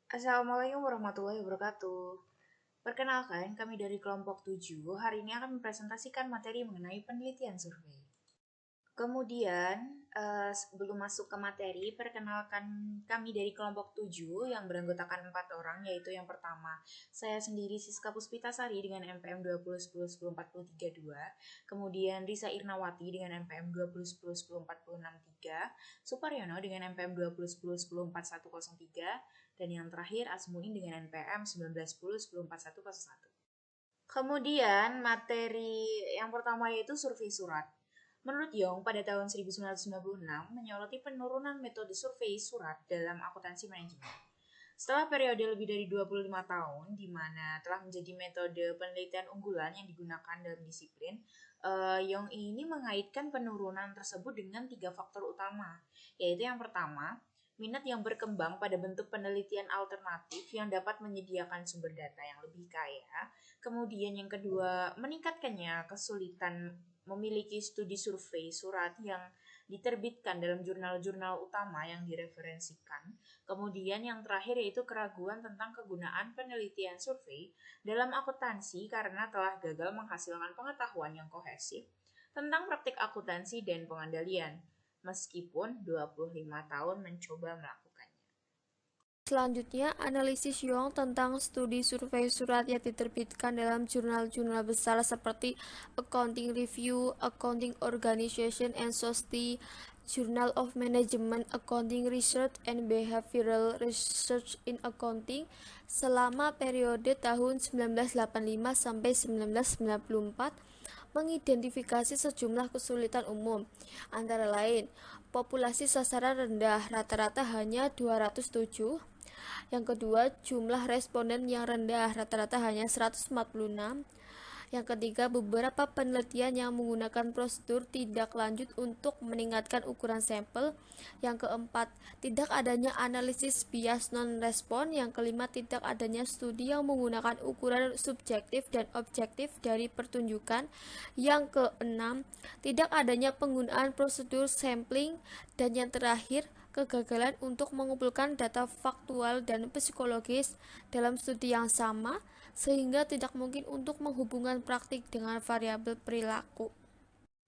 Assalamualaikum warahmatullahi wabarakatuh. Perkenalkan, kami dari kelompok 7 hari ini akan mempresentasikan materi mengenai penelitian survei. Kemudian, sebelum masuk ke materi, perkenalkan kami dari kelompok 7 yang beranggotakan 4 orang, yaitu yang pertama, saya sendiri Siska Puspitasari dengan NPM 2010104032, kemudian Risa Irnawati dengan NPM 2010104063, Suparyono dengan NPM 2010104103, dan yang terakhir Asmuin dengan NPM 1910104101. Kemudian materi yang pertama yaitu survei surat. Menurut Young, pada tahun 1996 menyoroti penurunan metode survei surat dalam akuntansi manajemen. Setelah periode lebih dari 25 tahun, di mana telah menjadi metode penelitian unggulan yang digunakan dalam disiplin, Young ini mengaitkan penurunan tersebut dengan 3 faktor utama, yaitu yang pertama, minat yang berkembang pada bentuk penelitian alternatif yang dapat menyediakan sumber data yang lebih kaya. Kemudian yang kedua, meningkatkannya kesulitan memiliki studi survei surat yang diterbitkan dalam jurnal-jurnal utama yang direferensikan. Kemudian yang terakhir yaitu keraguan tentang kegunaan penelitian survei dalam akuntansi karena telah gagal menghasilkan pengetahuan yang kohesif tentang praktik akuntansi dan pengandalian, meskipun 25 tahun mencoba melakukannya. Selanjutnya, analisis Young tentang studi survei surat yang diterbitkan dalam jurnal-jurnal besar seperti Accounting Review, Accounting Organization and Society, Journal of Management Accounting Research and Behavioral Research in Accounting selama periode tahun 1985 sampai 1994 mengidentifikasi sejumlah kesulitan umum, antara lain populasi sasaran rendah, rata-rata hanya 207. Yang kedua, jumlah responden yang rendah, rata-rata hanya 146. Yang ketiga, beberapa penelitian yang menggunakan prosedur tidak lanjut untuk meningkatkan ukuran sampel. Yang keempat, tidak adanya analisis bias non-respon. Yang kelima, tidak adanya studi yang menggunakan ukuran subjektif dan objektif dari pertunjukan. Yang keenam, tidak adanya penggunaan prosedur sampling. Dan yang terakhir, kegagalan untuk mengumpulkan data faktual dan psikologis dalam studi yang sama, sehingga tidak mungkin untuk menghubungkan praktik dengan variabel perilaku.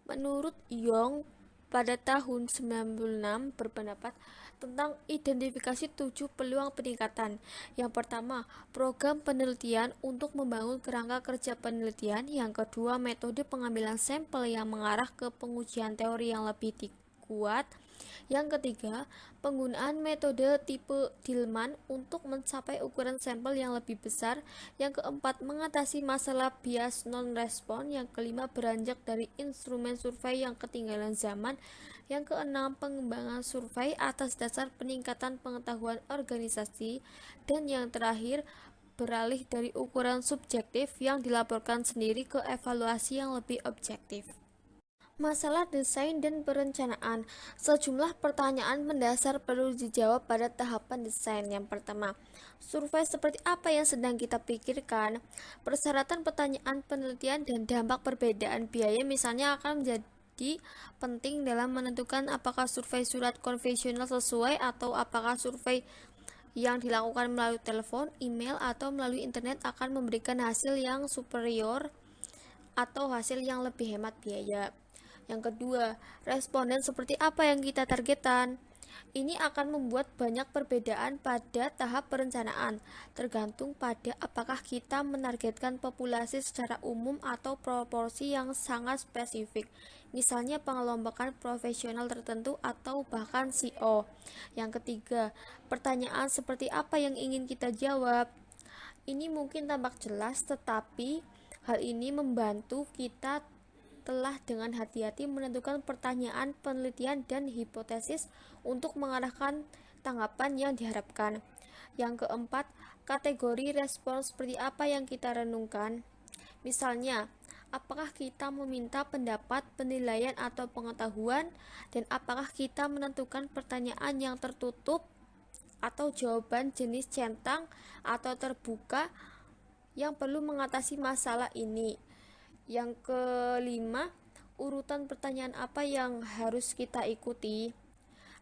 Menurut Young, pada tahun 1996 berpendapat tentang identifikasi 7 peluang peningkatan. Yang pertama, program penelitian untuk membangun kerangka kerja penelitian. Yang kedua, metode pengambilan sampel yang mengarah ke pengujian teori yang lebih kuat. Yang ketiga, penggunaan metode tipe Dillman untuk mencapai ukuran sampel yang lebih besar. Yang keempat, mengatasi masalah bias non-respon. Yang kelima, beranjak dari instrumen survei yang ketinggalan zaman. Yang keenam, pengembangan survei atas dasar peningkatan pengetahuan organisasi. Dan yang terakhir, beralih dari ukuran subjektif yang dilaporkan sendiri ke evaluasi yang lebih objektif. Masalah desain dan perencanaan. Sejumlah pertanyaan mendasar perlu dijawab pada tahapan desain. Yang pertama, survei seperti apa yang sedang kita pikirkan? Persyaratan pertanyaan penelitian dan dampak perbedaan biaya misalnya akan menjadi penting dalam menentukan apakah survei surat konvensional sesuai atau apakah survei yang dilakukan melalui telepon, email, atau melalui internet akan memberikan hasil yang superior atau hasil yang lebih hemat biaya. Yang kedua, responden seperti apa yang kita targetkan. Ini akan membuat banyak perbedaan pada tahap perencanaan, tergantung pada apakah kita menargetkan populasi secara umum atau proporsi yang sangat spesifik, misalnya pengelompokan profesional tertentu atau bahkan CEO. Yang ketiga, pertanyaan seperti apa yang ingin kita jawab. Ini mungkin tampak jelas, tetapi hal ini membantu kita telah dengan hati-hati menentukan pertanyaan, penelitian, dan hipotesis untuk mengarahkan tanggapan yang diharapkan. Yang keempat, kategori respon seperti apa yang kita renungkan. Misalnya, apakah kita meminta pendapat, penilaian, atau pengetahuan, dan apakah kita menentukan pertanyaan yang tertutup atau jawaban jenis centang atau terbuka yang perlu mengatasi masalah ini. Yang kelima, urutan pertanyaan apa yang harus kita ikuti.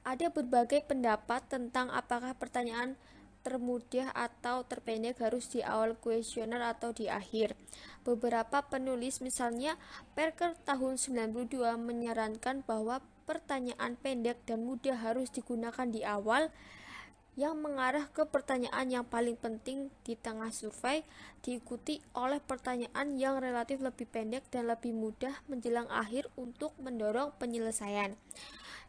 Ada berbagai pendapat tentang apakah pertanyaan termudah atau terpendek harus di awal kuesioner atau di akhir. Beberapa penulis, misalnya Parker tahun 92, menyarankan bahwa pertanyaan pendek dan mudah harus digunakan di awal, yang mengarah ke pertanyaan yang paling penting di tengah survei, diikuti oleh pertanyaan yang relatif lebih pendek dan lebih mudah menjelang akhir untuk mendorong penyelesaian.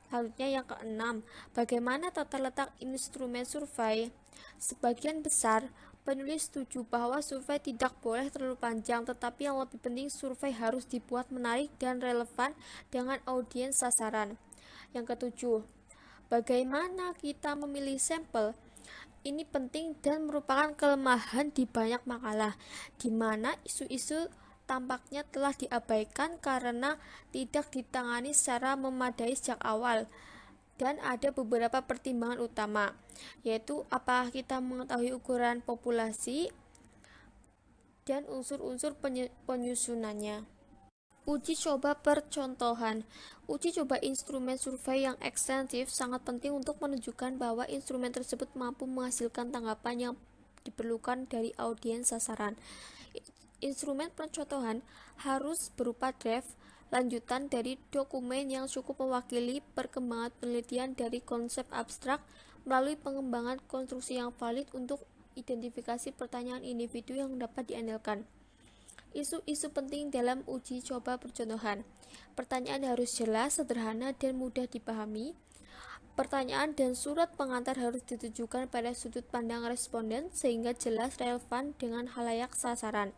Selanjutnya yang keenam, bagaimana tata letak instrumen survei? Sebagian besar penulis setuju bahwa survei tidak boleh terlalu panjang, tetapi yang lebih penting survei harus dibuat menarik dan relevan dengan audiens sasaran. Yang ketujuh, bagaimana kita memilih sampel? Ini penting dan merupakan kelemahan di banyak makalah, di mana isu-isu tampaknya telah diabaikan karena tidak ditangani secara memadai sejak awal. Dan ada beberapa pertimbangan utama, yaitu apakah kita mengetahui ukuran populasi dan unsur-unsur penyusunannya. Uji coba percontohan. Uji coba instrumen survei yang ekstensif sangat penting untuk menunjukkan bahwa instrumen tersebut mampu menghasilkan tanggapan yang diperlukan dari audiens sasaran. Instrumen percontohan harus berupa draft, lanjutan dari dokumen yang cukup mewakili perkembangan penelitian dari konsep abstrak melalui pengembangan konstruksi yang valid untuk identifikasi pertanyaan individu yang dapat diandalkan. Isu-isu penting dalam uji coba percontohan. Pertanyaan harus jelas, sederhana, dan mudah dipahami. Pertanyaan dan surat pengantar harus ditujukan pada sudut pandang responden sehingga jelas relevan dengan khalayak sasaran.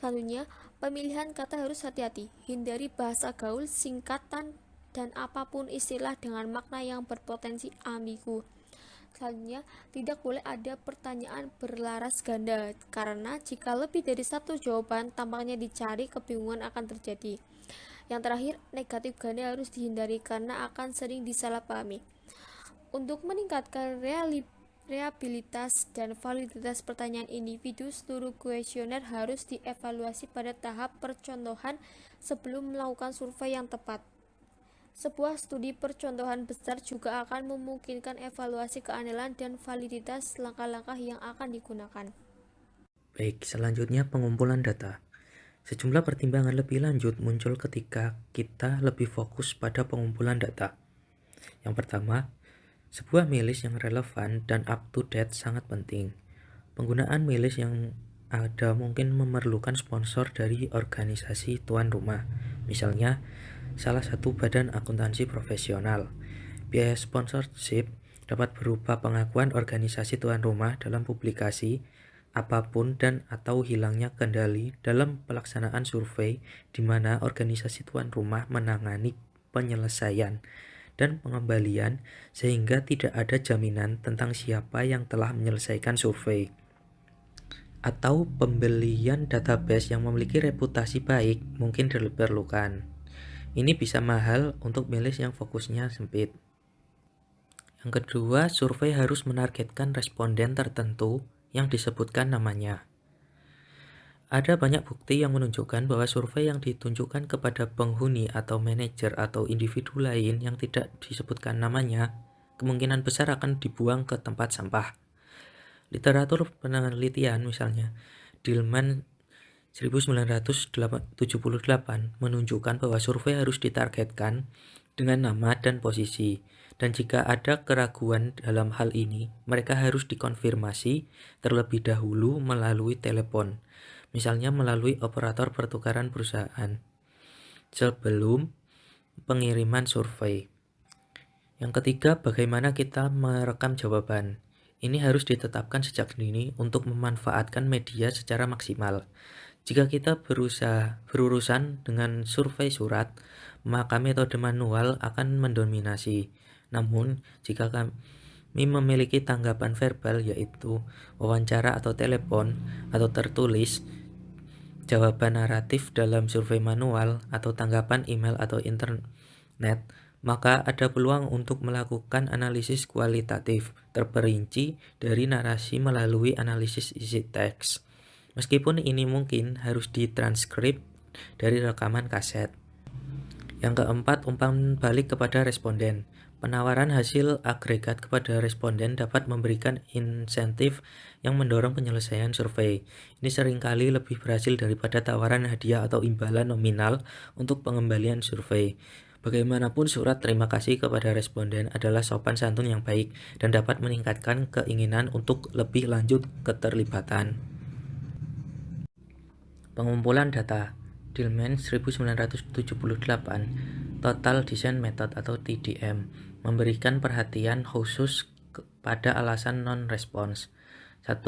Selanjutnya, pemilihan kata harus hati-hati. Hindari bahasa gaul, singkatan, dan apapun istilah dengan makna yang berpotensi ambigu. Selanjutnya, tidak boleh ada pertanyaan berlaras ganda, karena jika lebih dari satu jawaban tampaknya dicari, kebingungan akan terjadi. Yang terakhir, negatif ganda harus dihindari karena akan sering disalahpahami. Untuk meningkatkan reliabilitas dan validitas pertanyaan individu, seluruh kuesioner harus dievaluasi pada tahap percontohan sebelum melakukan survei yang tepat. Sebuah studi percontohan besar juga akan memungkinkan evaluasi keandalan dan validitas langkah-langkah yang akan digunakan. Baik, selanjutnya pengumpulan data. Sejumlah pertimbangan lebih lanjut muncul ketika kita lebih fokus pada pengumpulan data. Yang pertama, sebuah milis yang relevan dan up to date sangat penting. Penggunaan milis yang ada mungkin memerlukan sponsor dari organisasi tuan rumah, misalnya salah satu badan akuntansi profesional. Biaya sponsorship dapat berupa pengakuan organisasi tuan rumah dalam publikasi apapun dan atau hilangnya kendali dalam pelaksanaan survei di mana organisasi tuan rumah menangani penyelesaian dan pengembalian sehingga tidak ada jaminan tentang siapa yang telah menyelesaikan survei. Atau pembelian database yang memiliki reputasi baik mungkin diperlukan. Ini bisa mahal untuk milis yang fokusnya sempit. Yang kedua, survei harus menargetkan responden tertentu yang disebutkan namanya. Ada banyak bukti yang menunjukkan bahwa survei yang ditunjukkan kepada penghuni atau manajer atau individu lain yang tidak disebutkan namanya, kemungkinan besar akan dibuang ke tempat sampah. Literatur penelitian misalnya, Dillman 1978 menunjukkan bahwa survei harus ditargetkan dengan nama dan posisi, dan jika ada keraguan dalam hal ini, mereka harus dikonfirmasi terlebih dahulu melalui telepon, misalnya melalui operator pertukaran perusahaan, sebelum pengiriman survei. Yang ketiga, bagaimana kita merekam jawaban. Ini harus ditetapkan sejak dini untuk memanfaatkan media secara maksimal. Jika kita berurusan dengan survei surat, maka metode manual akan mendominasi. Namun, jika kami memiliki tanggapan verbal, yaitu wawancara atau telepon atau tertulis, jawaban naratif dalam survei manual atau tanggapan email atau internet, maka ada peluang untuk melakukan analisis kualitatif terperinci dari narasi melalui analisis isi teks. Meskipun ini mungkin harus ditranskrip dari rekaman kaset. Yang keempat, umpan balik kepada responden. Penawaran hasil agregat kepada responden dapat memberikan insentif yang mendorong penyelesaian survei. Ini seringkali lebih berhasil daripada tawaran hadiah atau imbalan nominal untuk pengembalian survei. Bagaimanapun, surat terima kasih kepada responden adalah sopan santun yang baik dan dapat meningkatkan keinginan untuk lebih lanjut keterlibatan. Pengumpulan data Dillman 1978 Total Design Method atau TDM memberikan perhatian khusus pada alasan non-response. 1.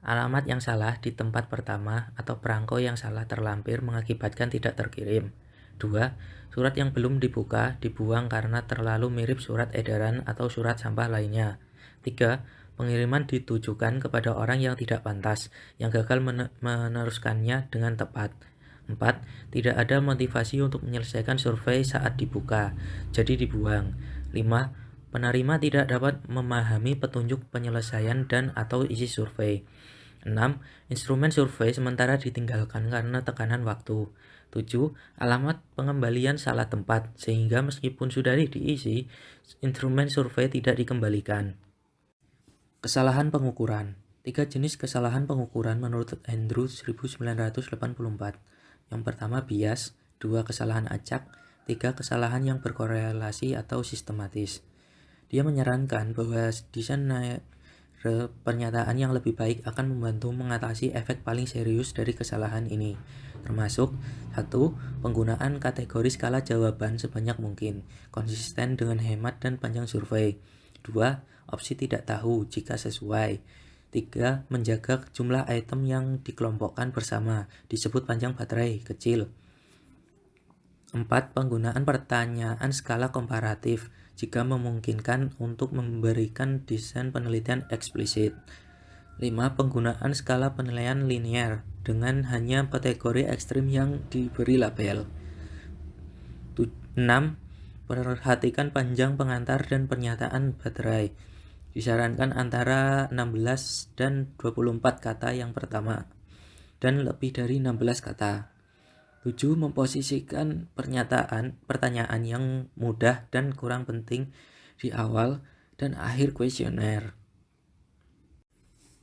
Alamat yang salah di tempat pertama atau perangko yang salah terlampir mengakibatkan tidak terkirim. 2. Surat yang belum dibuka dibuang karena terlalu mirip surat edaran atau surat sampah lainnya. 3. Pengiriman ditujukan kepada orang yang tidak pantas, yang gagal meneruskannya dengan tepat. 4. Tidak ada motivasi untuk menyelesaikan survei saat dibuka, jadi dibuang. 5. Penerima tidak dapat memahami petunjuk penyelesaian dan atau isi survei. 6. Instrumen survei sementara ditinggalkan karena tekanan waktu. 7. Alamat pengembalian salah tempat, sehingga meskipun sudah diisi, instrumen survei tidak dikembalikan. Kesalahan pengukuran. 3 jenis kesalahan pengukuran menurut Andrew 1984. Yang pertama bias, 2 kesalahan acak, 3 kesalahan yang berkorelasi atau sistematis. Dia menyarankan bahwa desain pernyataan yang lebih baik akan membantu mengatasi efek paling serius dari kesalahan ini, termasuk 1. Penggunaan kategori skala jawaban sebanyak mungkin, konsisten dengan hemat dan panjang survei. 2. Opsi tidak tahu jika sesuai. 3. Menjaga jumlah item yang dikelompokkan bersama, disebut panjang baterai kecil. 4. Penggunaan pertanyaan skala komparatif, jika memungkinkan untuk memberikan desain penelitian eksplisit. 5. Penggunaan skala penilaian linear, dengan hanya kategori ekstrim yang diberi label. 6. Perhatikan panjang pengantar dan pernyataan baterai. Disarankan antara 16 dan 24 kata yang pertama, dan lebih dari 16 kata. 7. Memposisikan pertanyaan yang mudah dan kurang penting di awal dan akhir kuesioner.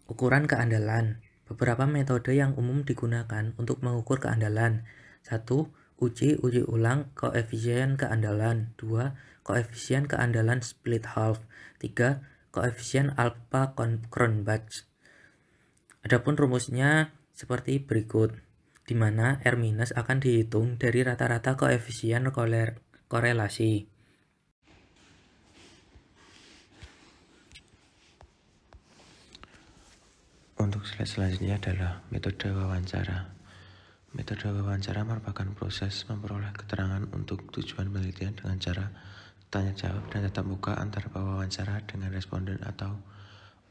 Ukuran keandalan. Beberapa metode yang umum digunakan untuk mengukur keandalan. 1. Uji ulang koefisien keandalan. 2. Koefisien keandalan split half. 3. Koefisien alpha Cronbach. Adapun rumusnya seperti berikut, di mana R- akan dihitung dari rata-rata koefisien korelasi. Untuk slide selanjutnya adalah metode wawancara. Metode wawancara merupakan proses memperoleh keterangan untuk tujuan penelitian dengan cara tanya jawab dan tatap muka antara pewawancara dengan responden atau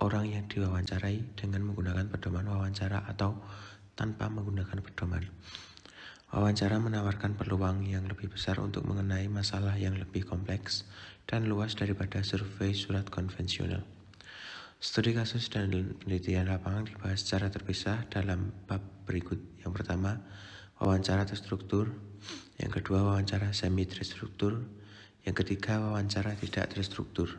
orang yang diwawancarai dengan menggunakan pedoman wawancara atau tanpa menggunakan pedoman. Wawancara menawarkan peluang yang lebih besar untuk mengenai masalah yang lebih kompleks dan luas daripada survei surat konvensional. Studi kasus dan penelitian lapangan dibahas secara terpisah dalam bab berikut. Yang pertama, wawancara terstruktur. Yang kedua, wawancara semi terstruktur. Yang ketiga, wawancara tidak terstruktur.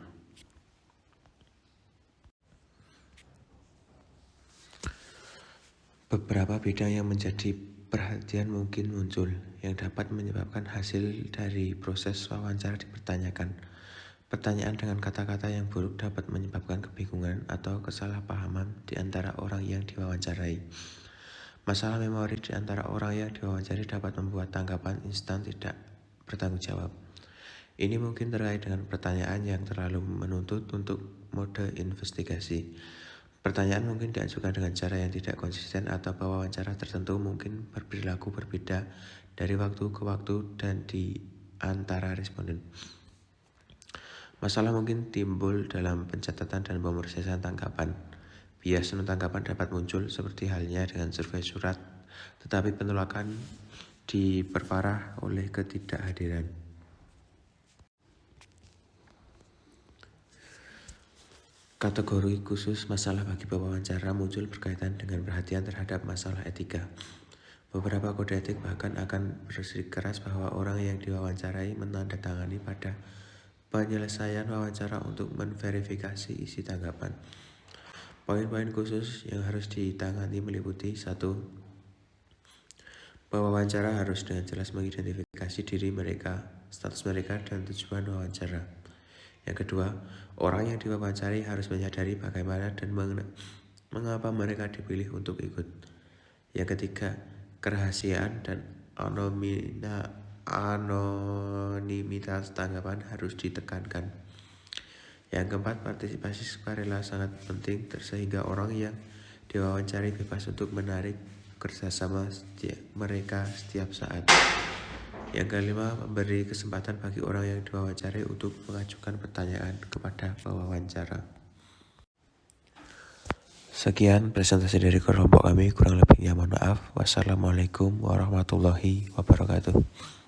Beberapa bidang yang menjadi perhatian mungkin muncul, yang dapat menyebabkan hasil dari proses wawancara dipertanyakan. Pertanyaan dengan kata-kata yang buruk dapat menyebabkan kebingungan atau kesalahpahaman di antara orang yang diwawancarai. Masalah memori di antara orang yang diwawancarai dapat membuat tanggapan instan tidak bertanggung jawab. Ini mungkin terkait dengan pertanyaan yang terlalu menuntut untuk mode investigasi. Pertanyaan mungkin diajukan dengan cara yang tidak konsisten atau pewawancara tertentu mungkin berperilaku berbeda dari waktu ke waktu dan di antara responden. Masalah mungkin timbul dalam pencatatan dan pemrosesan tanggapan. Bias tanggapan dapat muncul seperti halnya dengan survei surat, tetapi penolakan diperparah oleh ketidakhadiran. Kategori khusus masalah bagi pewawancara muncul berkaitan dengan perhatian terhadap masalah etika. Beberapa kode etik bahkan akan bersikeras bahwa orang yang diwawancarai menandatangani pada penyelesaian wawancara untuk menverifikasi isi tanggapan. Poin-poin khusus yang harus ditangani meliputi 1. Pewawancara harus dengan jelas mengidentifikasi diri mereka, status mereka, dan tujuan wawancara. Yang kedua, orang yang diwawancari harus menyadari bagaimana dan mengapa mereka dipilih untuk ikut. Yang ketiga, kerahasiaan dan anonimitas tanggapan harus ditekankan. Yang keempat, partisipasi sukarela sangat penting sehingga orang yang diwawancari bebas untuk menarik kerjasama mereka setiap saat. Yang kelima, memberi kesempatan bagi orang yang diwawancari untuk mengajukan pertanyaan kepada pewawancara. Sekian presentasi dari kelompok kami, kurang lebihnya mohon maaf. Wassalamualaikum warahmatullahi wabarakatuh.